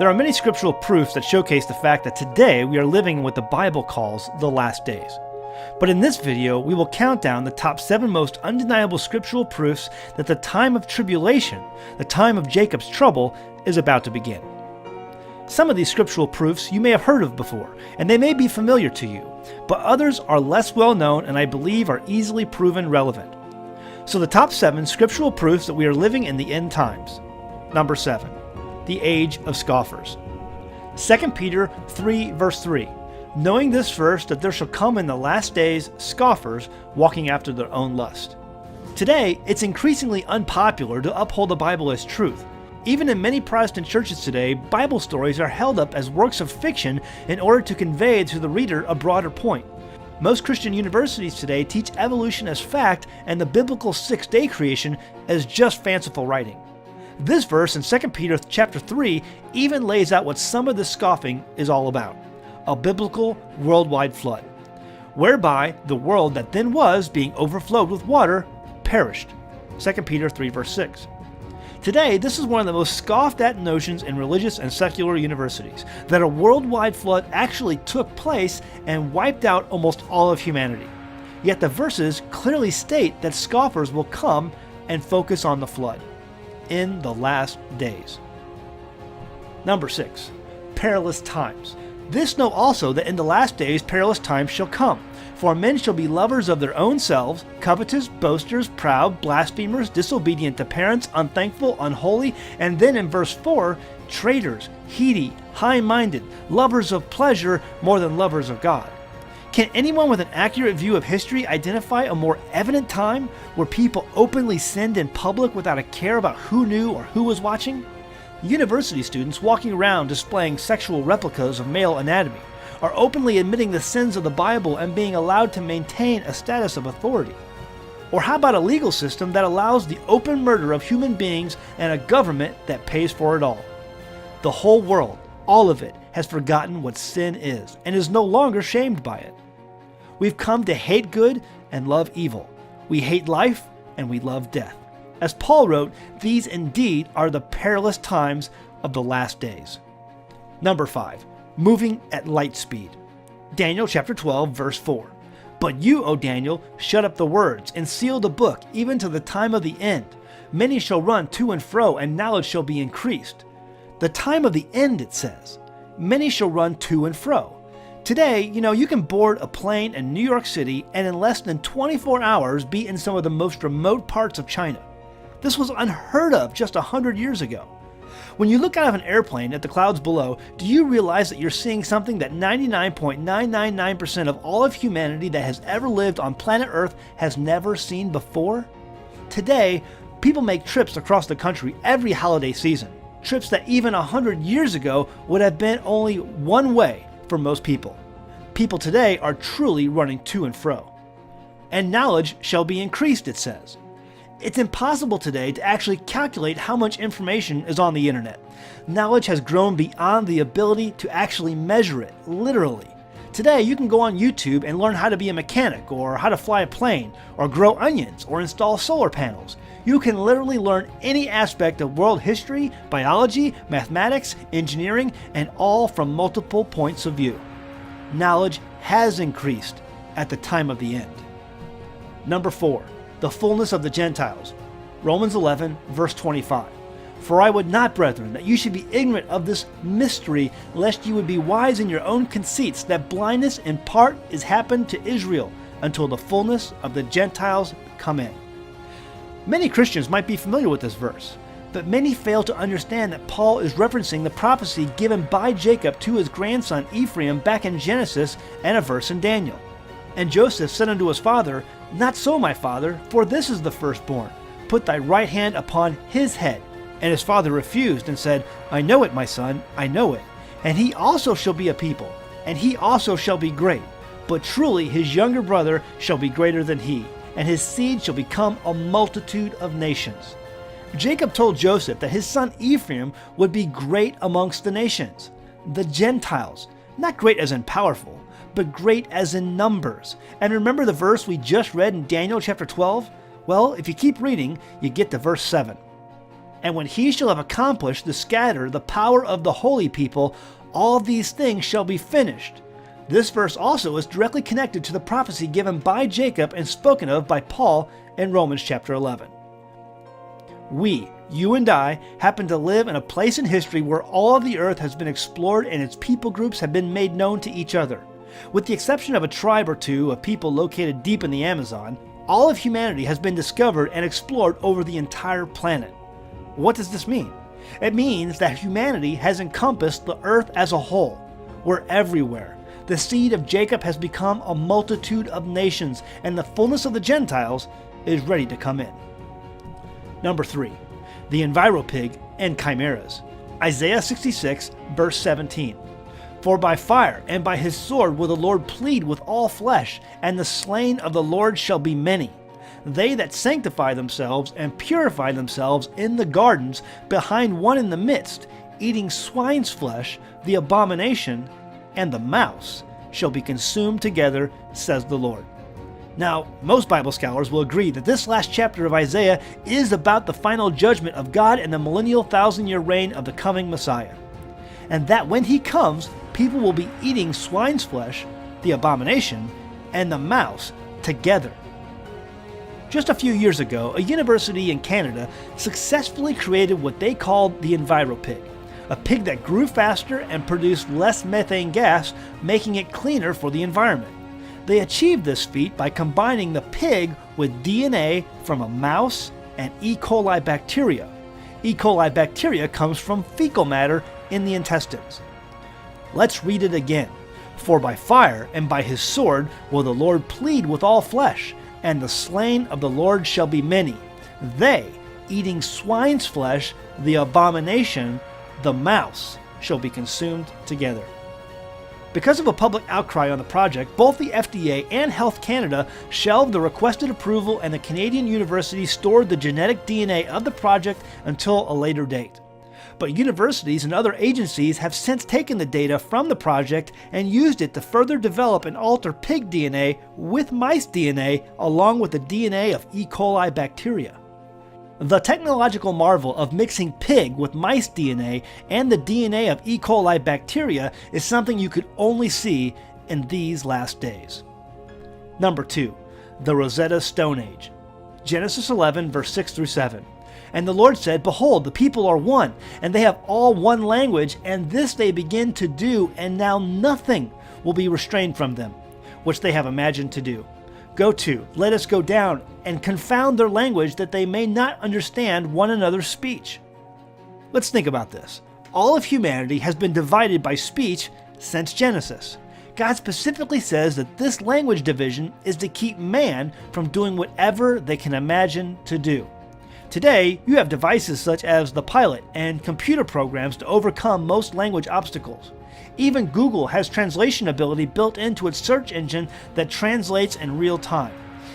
There are many scriptural proofs that showcase the fact that today we are living in what the Bible calls the last days. But in this video, we will count down the top 7 most undeniable scriptural proofs that the time of tribulation, the time of Jacob's trouble, is about to begin. Some of these scriptural proofs you may have heard of before, and they may be familiar to you, but others are less well known and I believe are easily proven relevant. So the top 7 scriptural proofs that we are living in the end times. Number 7. The age of scoffers. 2 Peter 3 verse 3. Knowing this first, that there shall come in the last days scoffers walking after their own lust. Today, it's increasingly unpopular to uphold the Bible as truth. Even in many Protestant churches today, Bible stories are held up as works of fiction in order to convey to the reader a broader point. Most Christian universities today teach evolution as fact and the biblical 6-day creation as just fanciful writing. This verse in 2 Peter chapter 3 even lays out what some of this scoffing is all about: a biblical worldwide flood, whereby the world that then was, being overflowed with water, perished. 2 Peter 3 verse 6. Today, this is one of the most scoffed at notions in religious and secular universities, that a worldwide flood actually took place and wiped out almost all of humanity. Yet the verses clearly state that scoffers will come and focus on the flood in the last days. Number 6. Perilous Times. This know also that in the last days perilous times shall come. For men shall be lovers of their own selves, covetous, boasters, proud, blasphemers, disobedient to parents, unthankful, unholy, and then in verse 4, traitors, heady, high-minded, lovers of pleasure more than lovers of God. Can anyone with an accurate view of history identify a more evident time where people openly sinned in public without a care about who knew or who was watching? University students walking around displaying sexual replicas of male anatomy are openly admitting the sins of the Bible and being allowed to maintain a status of authority. Or how about a legal system that allows the open murder of human beings and a government that pays for it all? The whole world, all of it, has forgotten what sin is and is no longer shamed by it. We've come to hate good and love evil. We hate life and we love death. As Paul wrote, these indeed are the perilous times of the last days. Number 5. Moving at light speed. Daniel chapter 12 verse 4. But you, O Daniel, shut up the words and seal the book even to the time of the end. Many shall run to and fro, and knowledge shall be increased. The time of the end, it says. Many shall run to and fro. Today, you can board a plane in New York City and in less than 24 hours be in some of the most remote parts of China. This was unheard of just 100 years ago. When you look out of an airplane at the clouds below, do you realize that you're seeing something that 99.999% of all of humanity that has ever lived on planet Earth has never seen before? Today, people make trips across the country every holiday season, trips that even 100 years ago would have been only one way for most people. People today are truly running to and fro. And knowledge shall be increased, it says. It's impossible today to actually calculate how much information is on the internet. Knowledge has grown beyond the ability to actually measure it, literally. Today, you can go on YouTube and learn how to be a mechanic, or how to fly a plane, or grow onions, or install solar panels. You can literally learn any aspect of world history, biology, mathematics, engineering, and all from multiple points of view. Knowledge has increased at the time of the end. Number 4. The fullness of the Gentiles. Romans 11 verse 25. For I would not, brethren, that you should be ignorant of this mystery, lest you would be wise in your own conceits, that blindness in part is happened to Israel, until the fullness of the Gentiles come in. Many Christians might be familiar with this verse, but many fail to understand that Paul is referencing the prophecy given by Jacob to his grandson Ephraim back in Genesis and a verse in Daniel. And Joseph said unto his father, Not so, my father, for this is the firstborn. Put thy right hand upon his head. And his father refused and said, I know it, my son, I know it. And he also shall be a people, and he also shall be great. But truly his younger brother shall be greater than he, and his seed shall become a multitude of nations. Jacob told Joseph that his son Ephraim would be great amongst the nations, the Gentiles, not great as in powerful, but great as in numbers. And remember the verse we just read in Daniel chapter 12? Well, if you keep reading, you get to verse 7. And when he shall have accomplished to scatter the power of the holy people, all these things shall be finished. This verse also is directly connected to the prophecy given by Jacob and spoken of by Paul in Romans chapter 11. We, you and I, happen to live in a place in history where all of the earth has been explored and its people groups have been made known to each other. With the exception of a tribe or two of people located deep in the Amazon, all of humanity has been discovered and explored over the entire planet. What does this mean? It means that humanity has encompassed the earth as a whole. We're everywhere. The seed of Jacob has become a multitude of nations, and the fullness of the Gentiles is ready to come in. Number 3. The EnviroPig and Chimeras. Isaiah 66, verse 17. For by fire and by his sword will the Lord plead with all flesh, and the slain of the Lord shall be many. They that sanctify themselves and purify themselves in the gardens behind one in the midst, eating swine's flesh, the abomination, and the mouse shall be consumed together, says the Lord. Now, most Bible scholars will agree that this last chapter of Isaiah is about the final judgment of God and the millennial 1,000-year reign of the coming Messiah. And that when he comes, people will be eating swine's flesh, the abomination, and the mouse together. Just a few years ago, a university in Canada successfully created what they called the EnviroPig, a pig that grew faster and produced less methane gas, making it cleaner for the environment. They achieved this feat by combining the pig with DNA from a mouse and E. coli bacteria. E. coli bacteria comes from fecal matter in the intestines. Let's read it again. For by fire and by his sword will the Lord plead with all flesh, and the slain of the Lord shall be many. They, eating swine's flesh, the abomination, the mouse, shall be consumed together. Because of a public outcry on the project, both the FDA and Health Canada shelved the requested approval, and the Canadian university stored the genetic DNA of the project until a later date. But universities and other agencies have since taken the data from the project and used it to further develop and alter pig DNA with mice DNA along with the DNA of E. coli bacteria. The technological marvel of mixing pig with mice DNA and the DNA of E. coli bacteria is something you could only see in these last days. Number 2. The Rosetta Age. Genesis 11, verse 6 through 7. And the Lord said, Behold, the people are one, and they have all one language, and this they begin to do, and now nothing will be restrained from them, which they have imagined to do. Go to, let us go down, and confound their language, that they may not understand one another's speech. Let's think about this. All of humanity has been divided by speech since Genesis. God specifically says that this language division is to keep man from doing whatever they can imagine to do. Today, you have devices such as the Pilot and computer programs to overcome most language obstacles. Even Google has translation ability built into its search engine that translates in real time.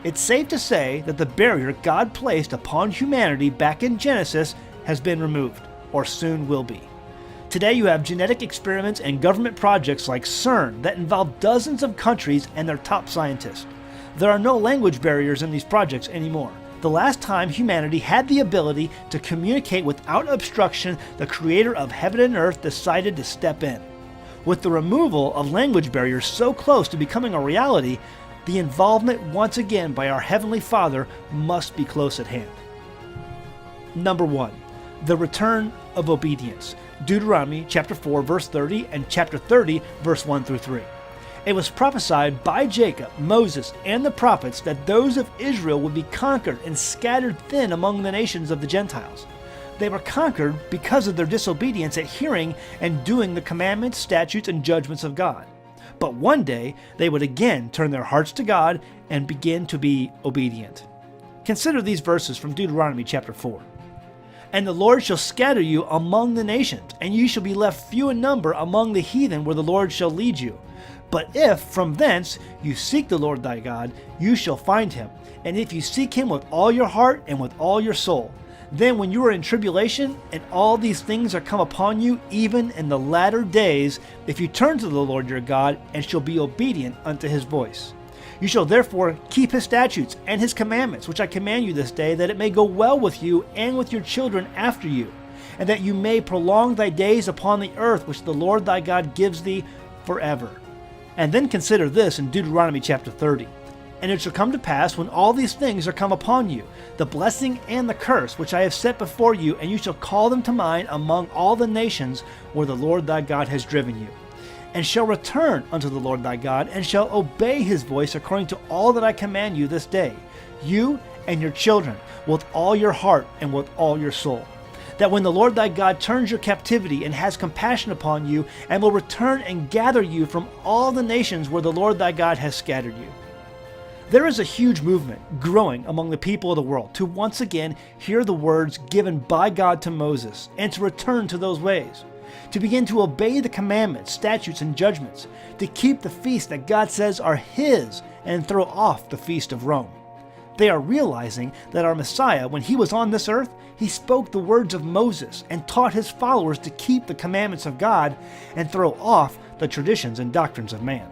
It's safe to say that the barrier God placed upon humanity back in Genesis has been removed, or soon will be. Today you have genetic experiments and government projects like CERN that involve dozens of countries and their top scientists. There are no language barriers in these projects anymore. The last time humanity had the ability to communicate without obstruction, the creator of heaven and earth decided to step in. With the removal of language barriers so close to becoming a reality, the involvement once again by our Heavenly Father must be close at hand. Number 1. The return of obedience. Deuteronomy chapter 4 verse 30 and chapter 30 verse 1 through 3. It was prophesied by Jacob, Moses, and the prophets that those of Israel would be conquered and scattered thin among the nations of the Gentiles. They were conquered because of their disobedience at hearing and doing the commandments, statutes, and judgments of God. But one day they would again turn their hearts to God and begin to be obedient. Consider these verses from Deuteronomy chapter 4. And the Lord shall scatter you among the nations, and you shall be left few in number among the heathen where the Lord shall lead you. But if from thence you seek the Lord thy God, you shall find him. And if you seek him with all your heart and with all your soul, then when you are in tribulation and all these things are come upon you, even in the latter days, if you turn to the Lord your God and shall be obedient unto his voice, You shall therefore keep his statutes and his commandments, which I command you this day, that it may go well with you and with your children after you, and that you may prolong thy days upon the earth, which the Lord thy God gives thee forever. And then consider this in Deuteronomy chapter 30. And it shall come to pass, when all these things are come upon you, the blessing and the curse which I have set before you, and you shall call them to mind among all the nations where the Lord thy God has driven you, and shall return unto the Lord thy God, and shall obey his voice according to all that I command you this day, you and your children, with all your heart and with all your soul. That when the Lord thy God turns your captivity and has compassion upon you, and will return and gather you from all the nations where the Lord thy God has scattered you. There is a huge movement growing among the people of the world to once again hear the words given by God to Moses and to return to those ways, to begin to obey the commandments, statutes, and judgments, to keep the feasts that God says are his and throw off the feast of Rome. They are realizing that our Messiah, when he was on this earth, he spoke the words of Moses and taught his followers to keep the commandments of God and throw off the traditions and doctrines of man.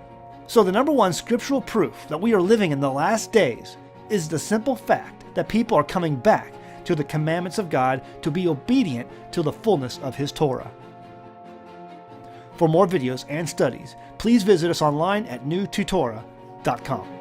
So the number one scriptural proof that we are living in the last days is the simple fact that people are coming back to the commandments of God to be obedient to the fullness of his Torah. For more videos and studies, please visit us online at newtotorah.com.